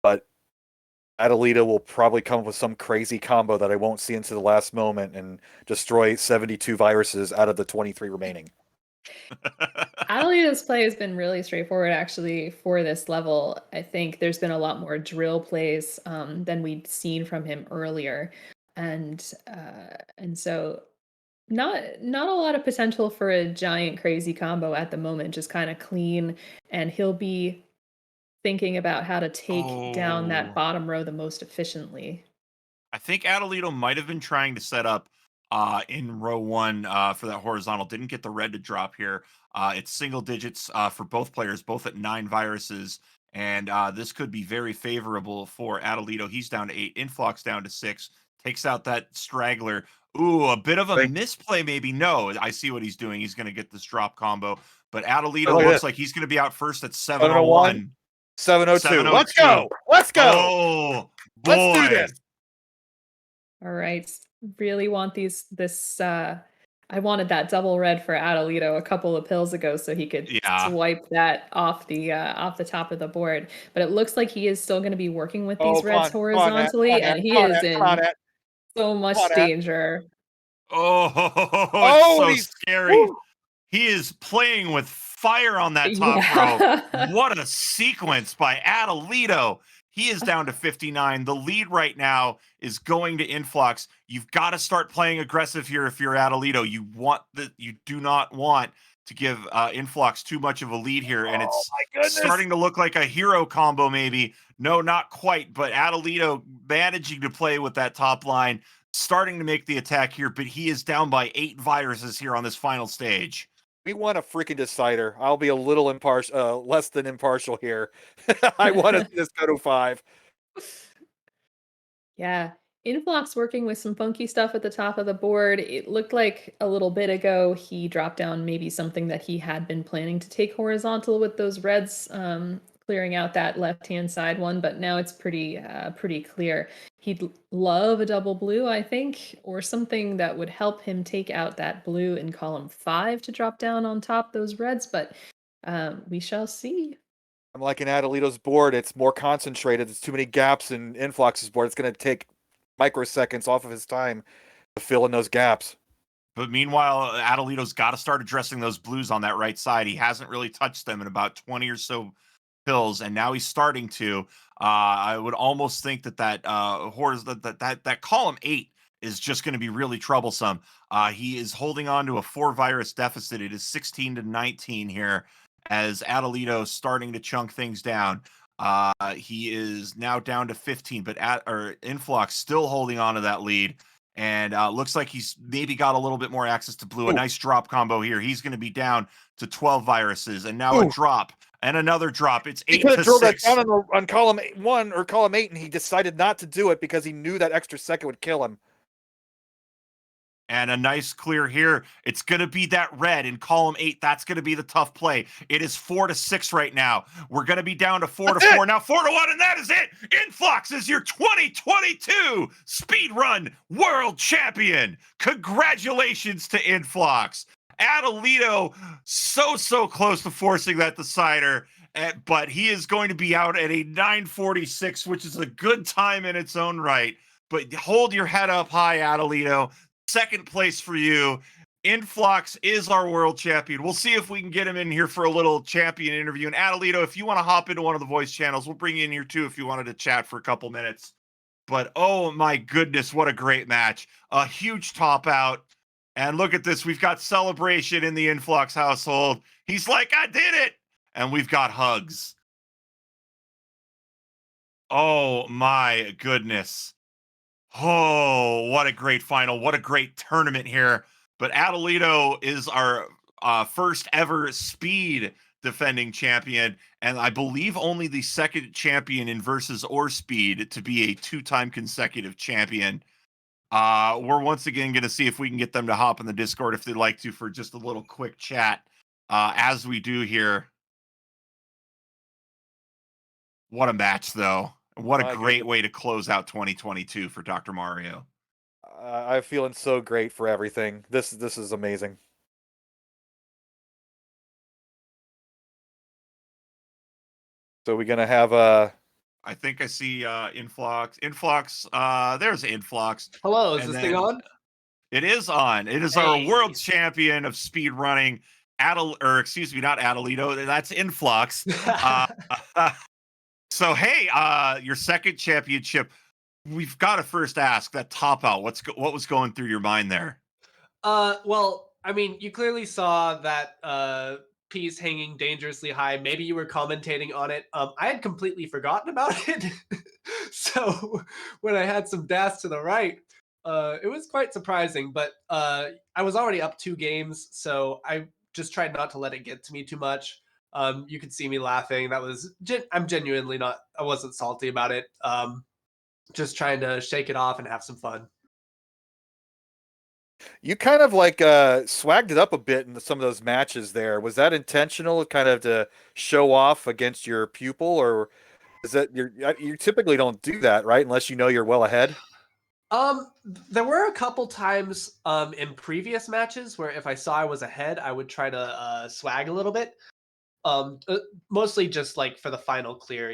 but Atalito will probably come up with some crazy combo that I won't see into the last moment and destroy 72 viruses out of the 23 remaining. Atalito's play has been really straightforward actually for this level. I think there's been a lot more drill plays than we'd seen from him earlier, and so not a lot of potential for a giant crazy combo at the moment. Just kind of clean, and he'll be thinking about how to take down that Oh. bottom row the most efficiently. I think Atalito might have been trying to set up in row one for that horizontal. Didn't get the red to drop here. It's single digits for both players, both at 9 viruses. And this could be very favorable for Atalito. He's down to 8. Influx down to 6. Takes out that straggler. Ooh, a bit of a Thank- misplay, maybe. No, I see what he's doing. He's going to get this drop combo. But Oh, Atalito look at looks this. like he's going to be out first at 701. 701. 702. Let's go. Let's go. Oh, boy. Let's do this. All right. Really want this I wanted that double red for Atalito a couple of pills ago so he could Yeah. swipe that off the top of the board. But it looks like he is still going to be working with these Oh, reds come on, Matt, horizontally, come on, and Matt, he come on, is Matt, come on, in Matt. so much on, Ed. danger. Oh, Oh, it's so he's- scary. Woo. He is playing with fire on that top Yeah. row. What a sequence by Atalito. He is down to 59. The lead right now is going to Influx. You've got to start playing aggressive here if you're Atalito. You do not want to give Influx too much of a lead here, and Oh, it's my goodness. starting to look like a hero combo maybe. No, not quite, but Atalito managing to play with that top line, starting to make the attack here, but he is down by 8 viruses here on this final stage. We want a freaking decider. I'll be a little impartial, less than impartial here. I want to see this go to 5. Yeah. Influx working with some funky stuff at the top of the board. It looked like a little bit ago he dropped down maybe something that he had been planning to take horizontal with those reds, clearing out that left-hand side one, but now it's pretty clear. He'd love a double blue, I think, or something that would help him take out that blue in column 5 to drop down on top those reds, but we shall see. I'm like an Atalito's board. It's more concentrated. There's too many gaps in Influx's board. It's going to take microseconds off of his time to fill in those gaps. But meanwhile, Atalito's got to start addressing those blues on that right side. He hasn't really touched them in about 20 or so pills, and now he's starting to. I would almost think that column 8 is just going to be really troublesome. He is holding on to a 4 virus deficit. It is 16 to 19 here as Atalito starting to chunk things down. He is now down to 15, but Influx still holding on to that lead. And looks like he's maybe got a little bit more access to blue. Ooh. A nice drop combo here. He's going to be down to 12 viruses, and now a drop and another drop. It's 8 He could to have drove that 6. down on column 1 or column 8, and he decided not to do it because he knew that extra second would kill him. And a nice clear here. It's going to be that red in column 8. That's going to be the tough play. It is 4 to 6 right now. We're going to be down to 4 to 4. Now 4 to 1, and that is it. Influx is your 2022 Speedrun World Champion. Congratulations to Influx. Atalito, so close to forcing that decider, but he is going to be out at a 9:46, which is a good time in its own right. But hold your head up high, Atalito. Second place for you. Influx is our world champion. We'll see if we can get him in here for a little champion interview. And Atalito, if you want to hop into one of the voice channels, we'll bring you in here too if you wanted to chat for a couple minutes. But oh my goodness, what a great match. A huge top out. And look at this. We've got celebration in the Influx household. He's like, I did it. And we've got hugs. Oh my goodness. Oh, what a great final. What a great tournament here. But Atalito is our first ever speed defending champion. And I believe only the second champion in versus or speed to be a 2-time consecutive champion. We're once again going to see if we can get them to hop in the Discord if they'd like to for just a little quick chat as we do here. What a match, though. What a great way to close out 2022 for Dr. Mario. I'm feeling so great for everything. This is amazing. So we're gonna have I think I see Influx. There's Influx. Hello, is this thing on? It is on. It is our world champion of speed running. excuse me, not Atalito. That's Inphlox. So hey, your second championship. We've got to first ask that top out. What was going through your mind there? Well, I mean, you clearly saw that piece hanging dangerously high. Maybe you were commentating on it. I had completely forgotten about it. So when I had some das to the right, it was quite surprising. But I was already up 2 games, so I just tried not to let it get to me too much. You could see me laughing. I'm genuinely not. I wasn't salty about it. Just trying to shake it off and have some fun. You kind of like swagged it up a bit in some of those matches there. Was that intentional, kind of to show off against your pupil, or is that you typically don't do that, right? Unless you know you're well ahead. There were a couple times in previous matches where if I saw I was ahead, I would try to swag a little bit. Mostly just like for the final clear,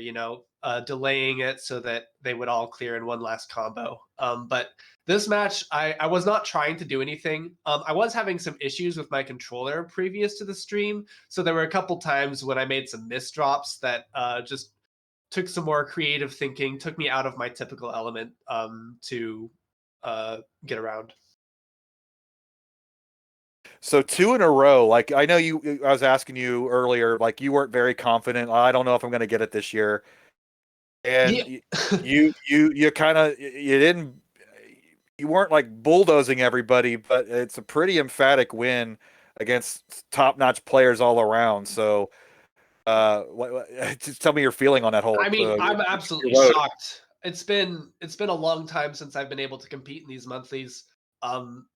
delaying it so that they would all clear in one last combo. But this match, I was not trying to do anything. I was having some issues with my controller previous to the stream, so there were a couple times when I made some misdrops that just took some more creative thinking, took me out of my typical element to get around. So 2 in a row, like I know I was asking you earlier, like you weren't very confident. I don't know if I'm going to get it this year. And Yeah. you kind of you weren't like bulldozing everybody, but it's a pretty emphatic win against top-notch players all around. So just tell me your feeling on that whole I mean, I'm absolutely road. shocked. It's been a long time since I've been able to compete in these monthlies.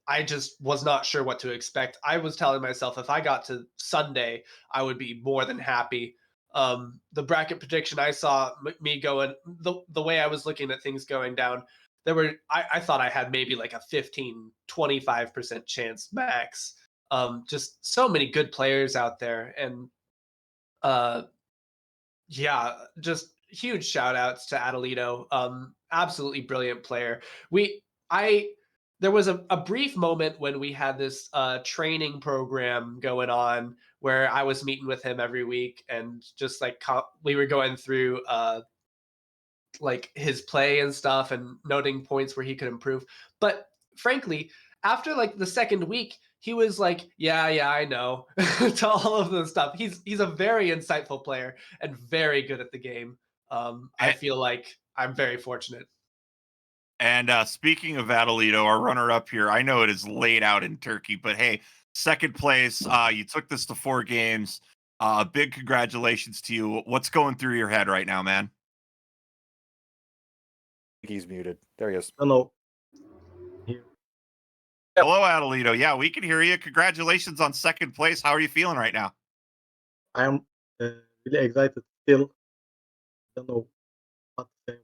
I just was not sure what to expect. I was telling myself if I got to Sunday, I would be more than happy. The bracket prediction I saw me going the way I was looking at things going down, I thought I had maybe like a 15-25% chance max. Just so many good players out there, and uh yeah, just huge shout outs to Atalito. Absolutely brilliant player. We I There was a brief moment when we had this training program going on where I was meeting with him every week and just like we were going through like his play and stuff and noting points where he could improve. But frankly, after like the second week, he was like, "Yeah, I know," to all of the stuff. He's a very insightful player and very good at the game. I And, feel like I'm very fortunate. speaking of Atalito, our runner-up here, I know it is laid out in Turkey, but hey, second place. You took this to 4 games. Big congratulations to you. What's going through your head right now, man? He's muted. There he is. Hello. Here. Hello, Atalito. Yeah, we can hear you. Congratulations on second place. How are you feeling right now? I am really excited still. Don't know what to say about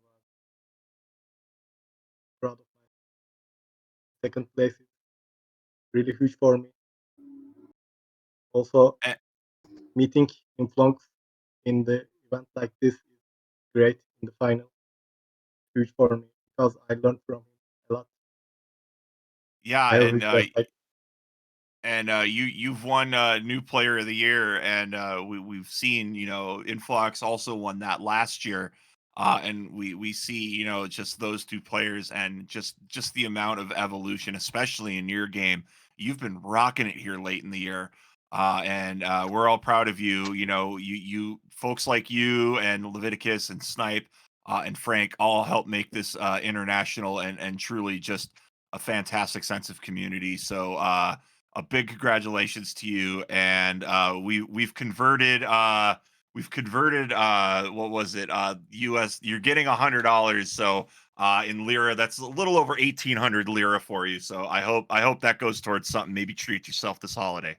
proud of my second place is really huge for me. Also Eh, meeting Inphlox in the event like this is great in the final. Huge for me because I learned from him a lot. Yeah, I have huge respect. you've won new player of the year, and we've seen Influx also won that last year, and we see just those 2 players and just the amount of evolution, especially in your game. You've been rocking it here late in the year, and we're all proud of you. You folks like you and Leviticus and Snipe and Frank all help make this international and truly just a fantastic sense of community. So a big congratulations to you. And we've converted what was it? US, you're getting $100. So in lira, that's a little over 1,800 lira for you. So I hope that goes towards something. Maybe treat yourself this holiday.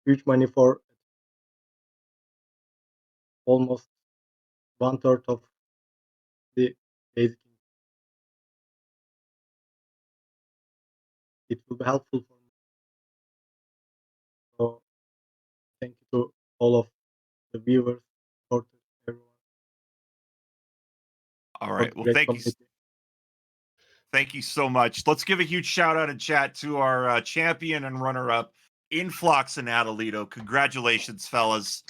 Huge money for almost 1/3 of the basic. It will be helpful for me. So thank you to all of the viewers, supporters, everyone All for right. the Well, great thank you. community. Thank you so much. Let's give a huge shout out in chat to our champion and runner up, Inphlox and Atalito. Congratulations, fellas.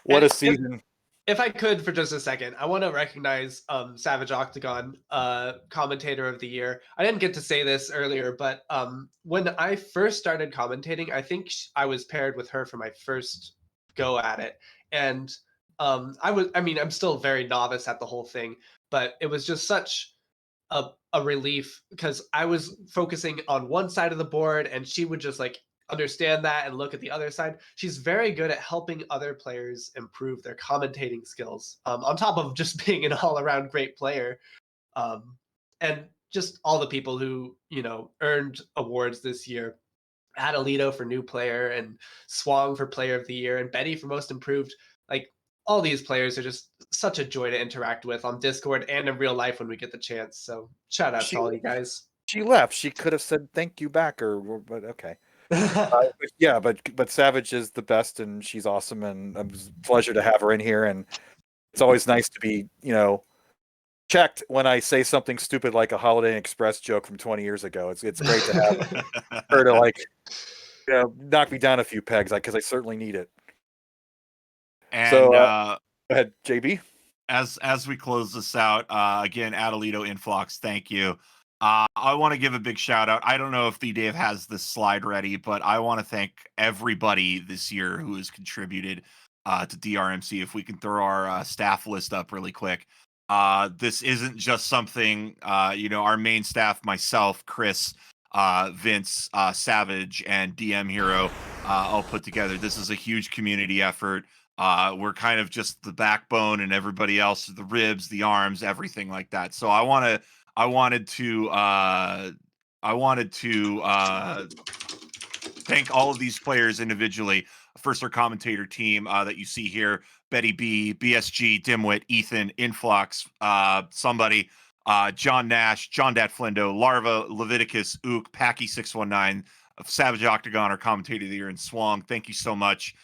What And a season. If I could for just a second, I want to recognize Savage Octagon, commentator of the year. I didn't get to say this earlier, but when I first started commentating, I think I was paired with her for my first go at it. And I'm still very novice at the whole thing, but it was just such a relief because I was focusing on one side of the board and she would just like understand that and look at the other side. She's very good at helping other players improve their commentating skills, on top of just being an all-around great player. And just all the people who, earned awards this year. Atalito for new player and Swang for player of the year and Betty for most improved. Like, all these players are just such a joy to interact with on Discord and in real life when we get the chance. So shout out to all you guys. She left. She could have said thank you back, but okay. But Savage is the best, and she's awesome, and it was a pleasure to have her in here. And it's always nice to be, checked when I say something stupid like a Holiday Inn Express joke from 20 years ago. It's great to have her to knock me down a few pegs, because I certainly need it. And so go ahead, JB. As we close this out, again, Atalito, Inphlox, thank you. I want to give a big shout out. I don't know if Dave has this slide ready, but I want to thank everybody this year who has contributed to DrMC. If we can throw our staff list up really quick. This isn't just something, our main staff, myself, Chris, Vince, Savage, and DM Hero all put together. This is a huge community effort. We're kind of just the backbone, and everybody else, the ribs, the arms, everything like that. So I wanted to thank all of these players individually. First, our commentator team that you see here: Betty B, BSG, Dimwit, Ethan, Inphlox, somebody, John Nash, John Dat Flindo, Larva, Leviticus, Ook, Packy619, Savage Octagon, our commentator of the year, and Swang. Thank you so much.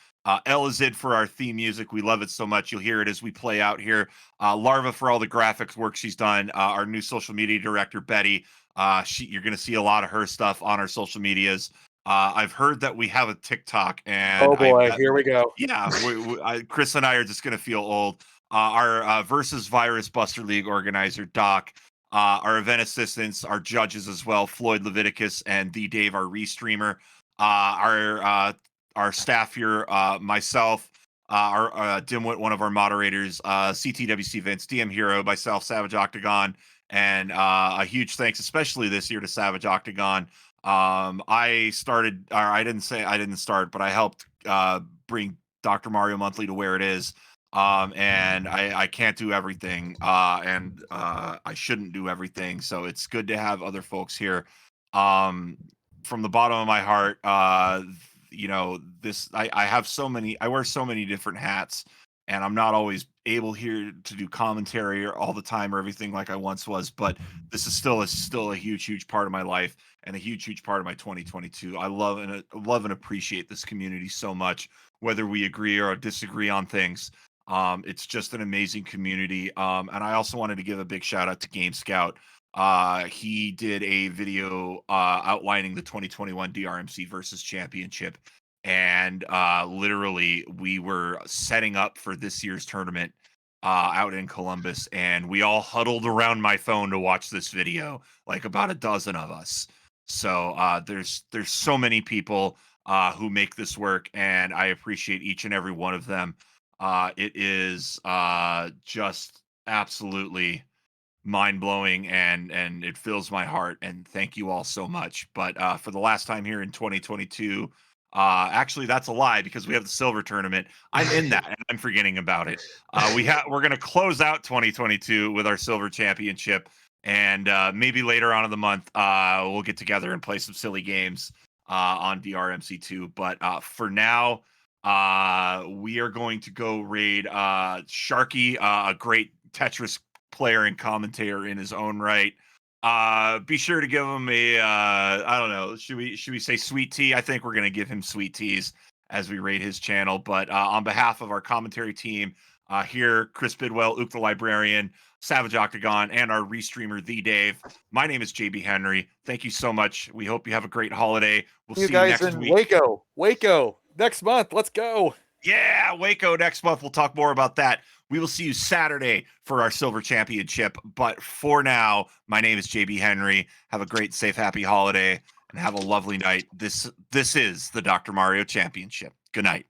Elizid for our theme music. We love it so much. You'll hear it as we play out here. Larva for all the graphics work she's done. Our new social media director, Betty. You're going to see a lot of her stuff on our social medias. I've heard that we have a TikTok, and oh boy, here we go. Yeah, Chris and I are just going to feel old. Our Versus Virus Buster League organizer, Doc. Our event assistants, our judges as well, Floyd, Leviticus, and the Dave, our restreamer. Our staff here, myself, our Dimwit, one of our moderators, CTWC Vince, DM Hero, myself, Savage Octagon, and a huge thanks, especially this year, to Savage Octagon. I didn't start, but I helped bring Dr. Mario Monthly to where it is. And I can't do everything, and I shouldn't do everything. So it's good to have other folks here. From the bottom of my heart, I wear so many different hats, and I'm not always able here to do commentary all the time or everything like I once was, but this is still a huge part of my life and a huge part of my 2022. I love and appreciate this community so much, whether we agree or disagree on things. It's just an amazing community. And I also wanted to give a big shout out to Game Scout. He did a video outlining the 2021 DrMC versus championship, and literally we were setting up for this year's tournament out in Columbus, and we all huddled around my phone to watch this video, like about a dozen of us. So there's so many people who make this work, and I appreciate each and every one of them. It is just absolutely mind-blowing, and it fills my heart, and thank you all so much. But for the last time here in 2022, actually that's a lie, because we have the silver tournament. I'm in that and I'm forgetting about it. We're going to close out 2022 with our silver championship, and maybe later on in the month we'll get together and play some silly games on DrMC2. But for now, we are going to go raid Sharky, a great Tetris player and commentator in his own right. Be sure to give him a I don't know, should we say sweet tea? I think we're gonna give him sweet teas as we raid his channel. But on behalf of our commentary team here, Chris Bidwell, Ook the Librarian, Savage Octagon, and our restreamer, The Dave, my name is JB Henry. Thank you so much. We hope you have a great holiday. We'll see you guys next in week. Waco next month. Let's go. Yeah, Waco next month. We'll talk more about that. We will see you Saturday for our Silver Championship. But for now, my name is JB Henry. Have a great, safe, happy holiday, and have a lovely night. This is the Dr. Mario Championship. Good night.